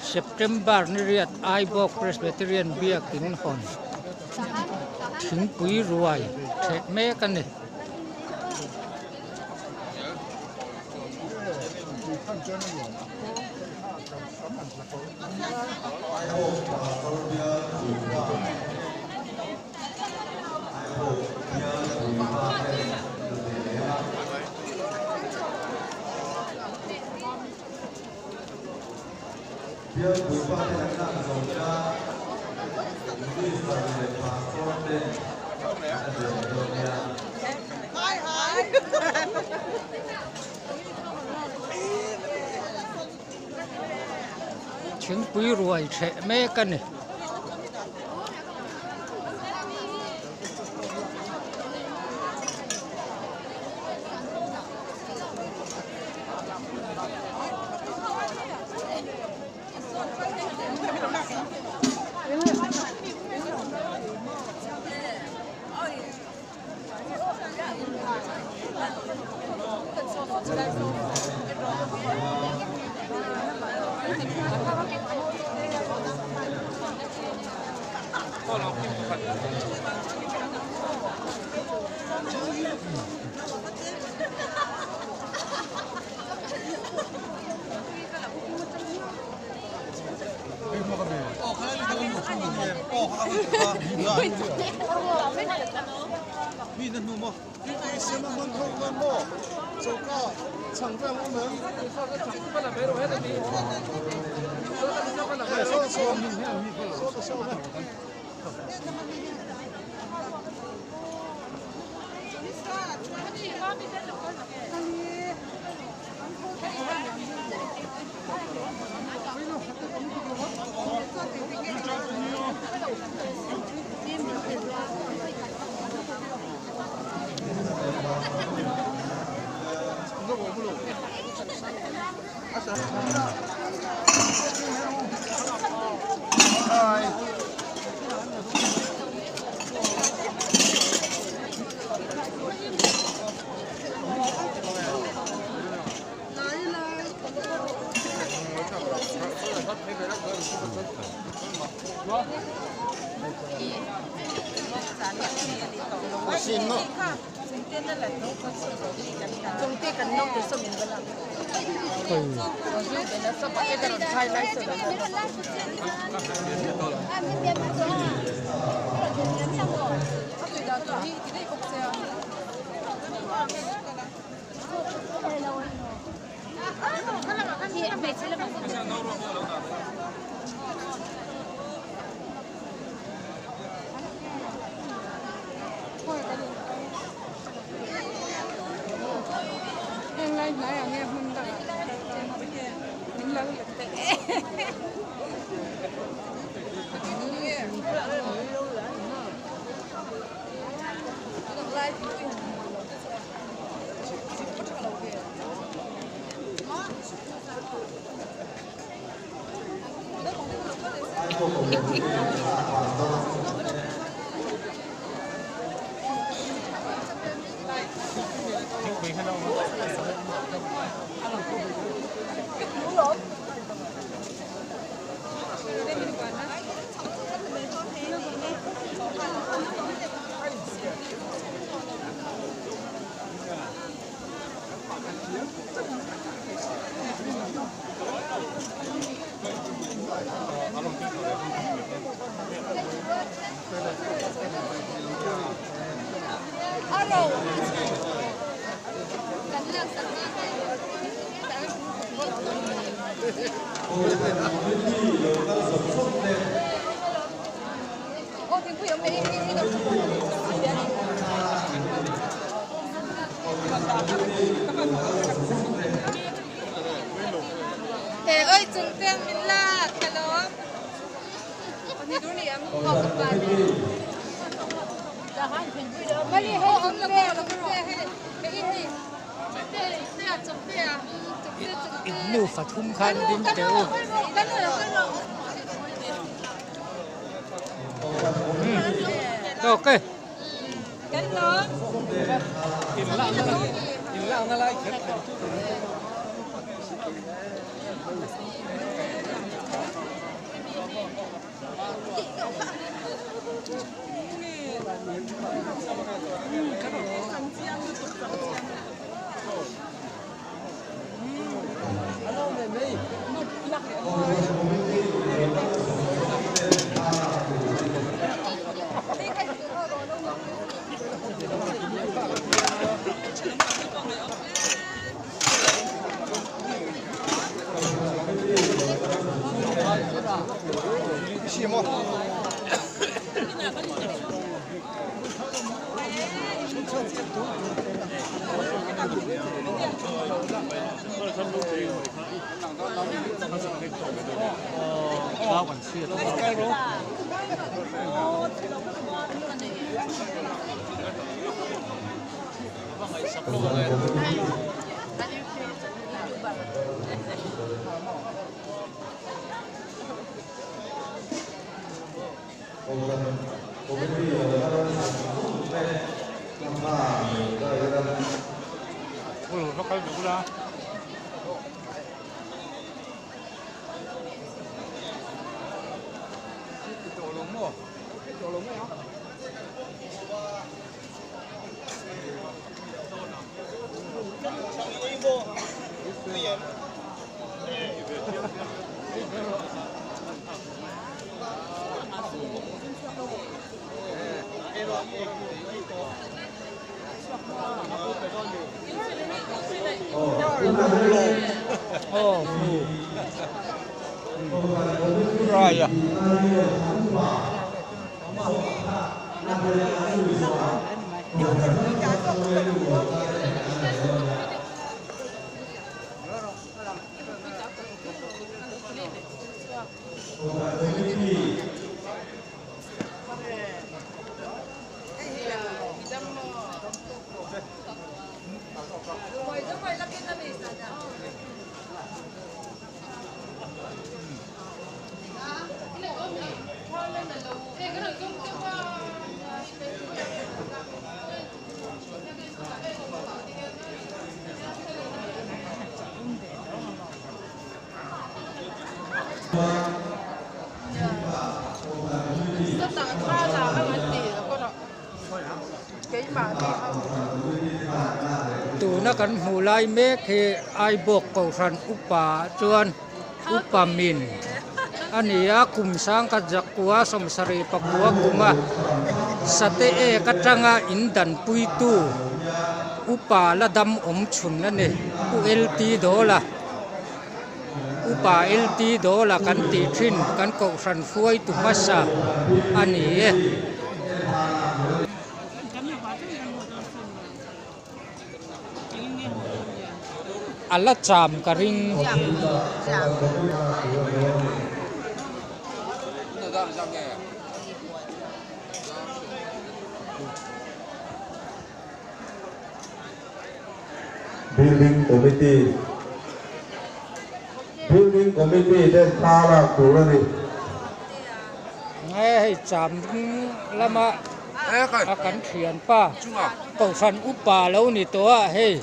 September ni riat Aibok Presbyterian biak tin hon thing pui ruai the me kan ni Biar berupa dengan zona ini sebagai paspor dan ada zona. Hai. thing pui ruai the me kan ni你的怒目，你对什么门口门目？走高，抢占我们。说的笑的。行了。中间跟弄的说明不了。我就给他说把这个拍来说的。ơi chúng ta mình là cái đó còn như đúng điểm học các bạn mà đi hết chúng ta là cái gì cái gì đây là chúng ta nu fa thum khan din teu ok cái đó im lặng lại Rồi à. tụ nó cần hù lai mê khi ai buộc cầu sản upa chuan upa min anh ấy cùng sang các giặc qua sông sari pakua kuma sate e các tranga in dan pui tu upa la dam chun na ne ULT đó là upa LT đó là kan ti thin kan cầu sản phuai tu masa anh ấy Allah cham karing building committee đến ta là chủ là gì nghe cham lama akan thian pa cầu sản upa lâu ni to hey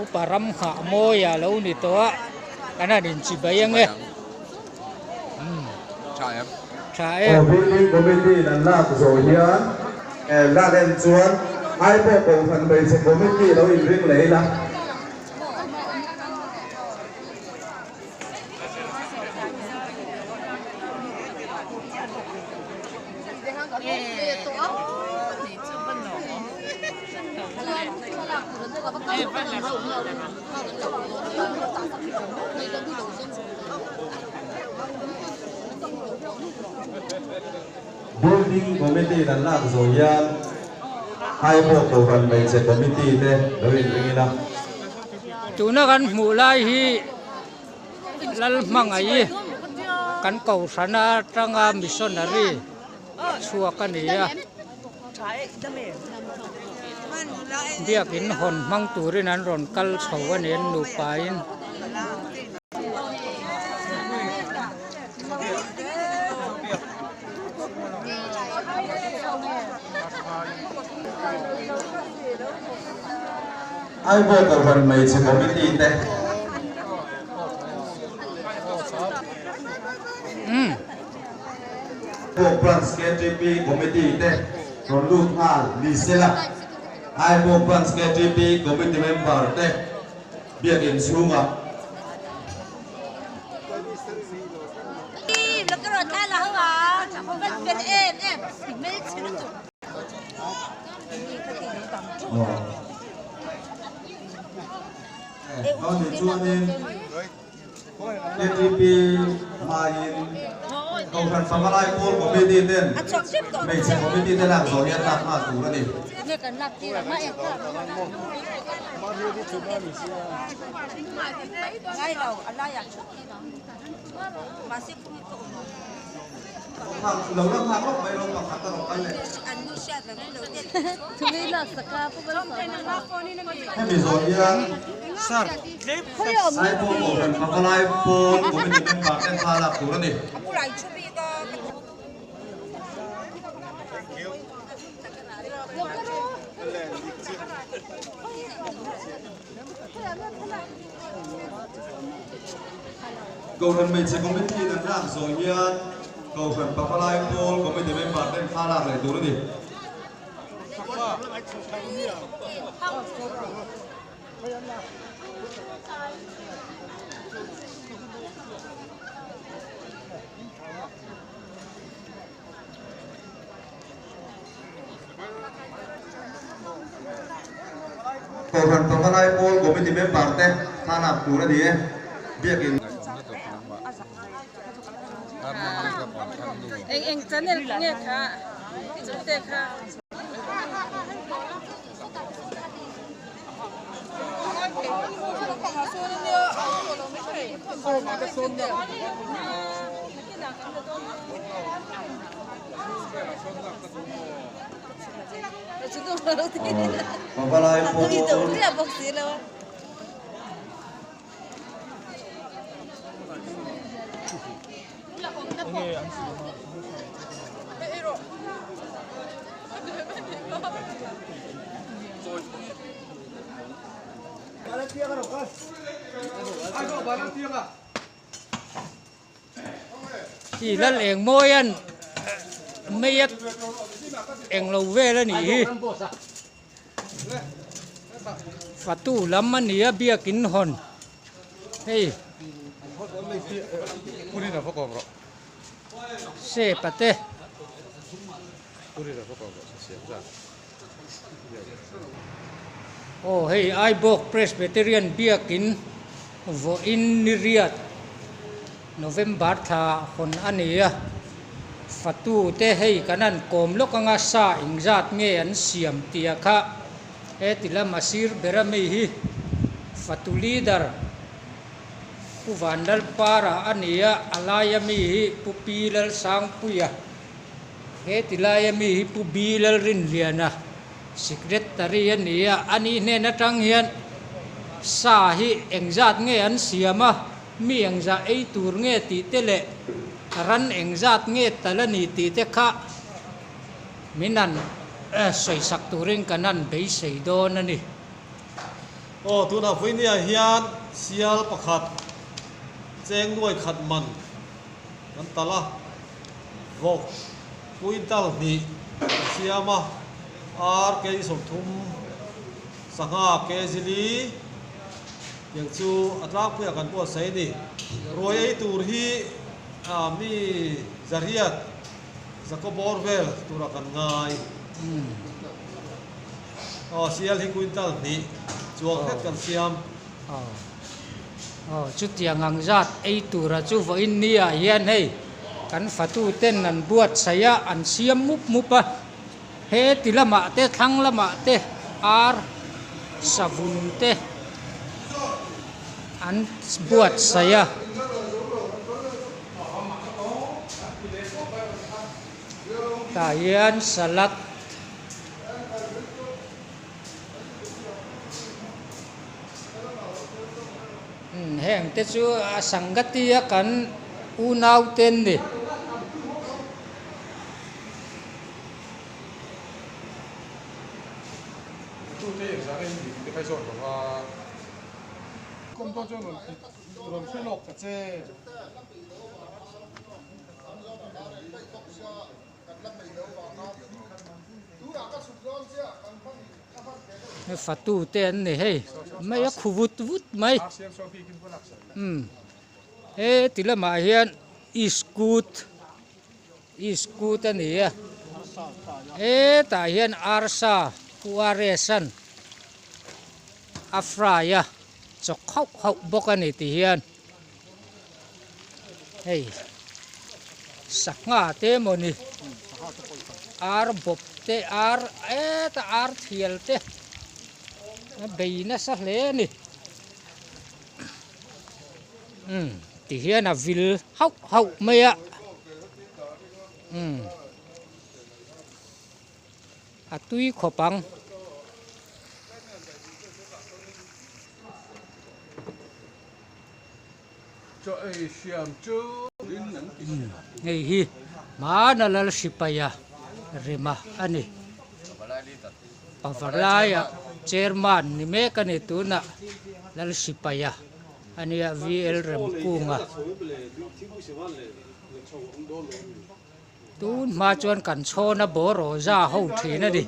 upa ram kha moya lâu ni to kana din chi bayang e building committee là na rồi nhá ra đến chuan hai bộ cổ phần bề sẽ committee đâu in riêng lấy là building committee là na rồi nhá hai bộ cổ phần bề sẽ committee đây đâu in riêng là tụ nó kan mu lai hi lal mangai kan cầu sana tanga missionary chua kan ya biak in hon mang turin an ron kal chhawan en nu pain hai bộ cổ phần bề sẽ committee đây bộ plans KTP committee đây còn lúc đi xe là hai bộ plans KTP committee member đây việc in xuống à แล้วก็รถท่าละเหรอมันเป็นเอ็มไม่ได้ชื่อจุด nó thì chua nên DTP main cầu thần phá lai côn của bên tin tên mình sẽ có bên tin tên làm gió hiện tại mà tủ là gìเนี่ยกันหลับตีละมาเอ็มง่ายเราอะไรอยากชุดนี้เนาะมาสิคุณตัว lâu lắm hàng lúc mấy lúc mà khát tao ăn này อันนู้เชื่อแต่ไม่รู้เด็ด ทุเรศสกาพวกเราสอน ให้มีgió hiện Sar. sai côn của thần phá lai côn của bên tin bạc tên tha là tủ là gì ผู้ไรชุบีก็ cầu thần mình sẽ có bên tin là làm gió hiện cầu thần phá lai côn của bên tin bạc tên tha là tủ là gì cầu thần phá lai côn của bên tin bạc tên tha là tủ là gì biết cái เองจะเนี่ยค่ะจุดเด็กค่ะ phá lai côn Chỉ là lệnh môi ăn mấy ít em lâu về là nhỉ phát tu lắm mà nhỉ bia kín hòn hey xe pate oh hey I book Presbyterian bia kín vô in Riyadh November tha hon ania fatu te hei kanan kom lokanga sa ingjat nge an siam tia kha etila masir berame hi fatu leader puvandal para ania alayami hi pupilal sang puya etilayami hi pubilal rin liana secretary ania ani ne na tang hian sa hi engjat nge an siama mi ang za ai tur nge ti tele ran eng zat nge talani ti te kha minan soi sak turing kanan be sei don ani o tu na foi nia hian sial pakhat cheng nuai khat man kan tala vok puintal ni siama ar ke som thum sanga ke zili yang chu atlak pu kan po sai ni roi ai tur hi mi zariat zakoborvel tura kan ngai sial hi quintal ni chuang het kan siam chút tiang ang zat ai tura chu vo in nia hian hei kan fatu ten nan buat saya an siam mup mupa he tilama te thang lama te ar savun te an buat saya tayan salat heng te chu sangatia kan unaw ten ni 컴도저는 그런 필록 자체 fatu ten ni hey mai khu vut vut mai tila ma hian iskut ani a ta hian arsa puaresan afraya chok khau bok ani ti hian hei saknga te moni ar bop te ar ta ar thial te beina sa hle ni ti hian a vil hau mai a a tui khopang cho ai xiam chu ngei hi mana lal sipaya rima ani pavarlaya chairman ni me kani tuna lal sipaya ani a VL rem kunga tun ma chuan kan chona boro za ho thina di